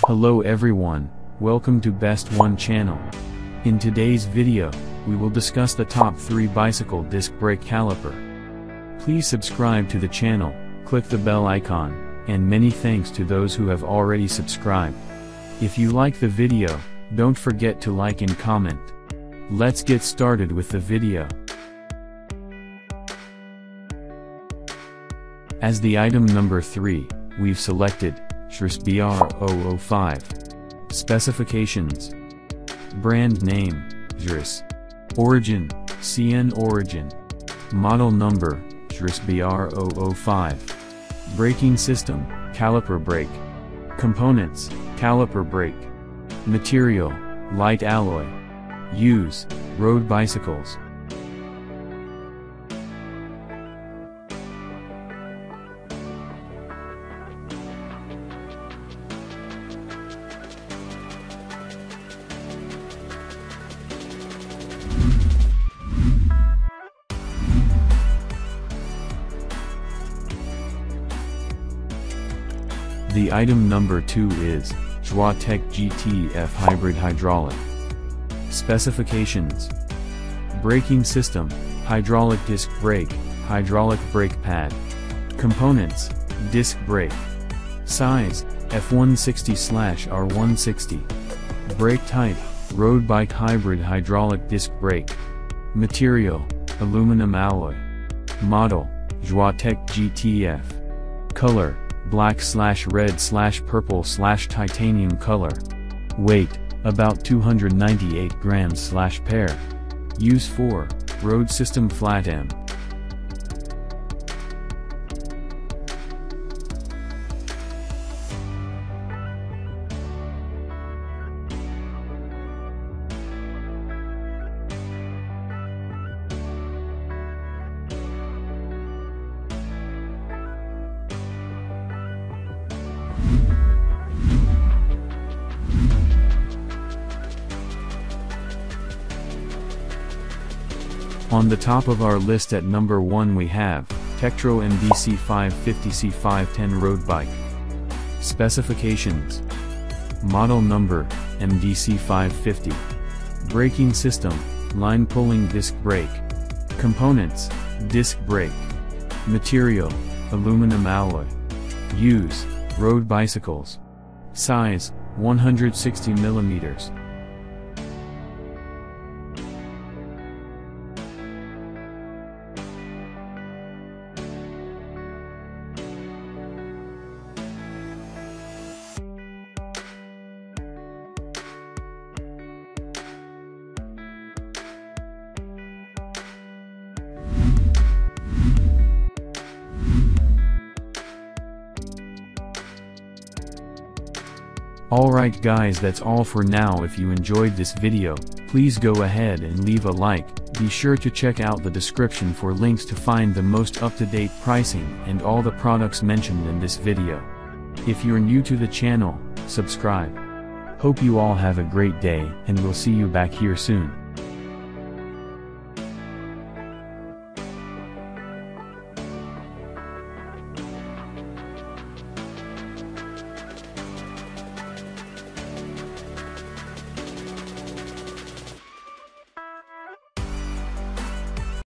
Hello everyone, welcome to Best One channel. In today's video, we will discuss the top 3 bicycle disc brake caliper. Please subscribe to the channel, click the bell icon, and many thanks to those who have already subscribed. If you like the video, don't forget to like and comment. Let's get started with the video. As the item number 3, we've selected Actuated BR005. Specifications. Brand name, Actuated. Origin, CN origin. Model number, Actuated BR005. Braking system, caliper brake. Components, caliper brake. Material, light alloy. Use, road bicycles. The item number 2 is Actuated GTF Hybrid Hydraulic. Specifications. Braking system, hydraulic disc brake, hydraulic brake pad. Components, disc brake. Size, F160/R160. Brake type, road bike hybrid hydraulic disc brake. Material, aluminum alloy. Model, Actuated GTF. Color, black/red/purple/titanium color. Weight, about 298 grams/pair. Use for, road system flat M. On the top of our list at number 1 we have, Tektro MDC 550 C510 road bike. Specifications. Model number, MDC 550. Braking system, line pulling disc brake. Components, disc brake. Material, aluminum alloy. Use, road bicycles. Size, 160 millimeters. Alright guys, that's all for now. If you enjoyed this video, please go ahead and leave a like. Be sure to check out the description for links to find the most up-to-date pricing and all the products mentioned in this video. If you're new to the channel, subscribe. Hope you all have a great day, and we'll see you back here soon.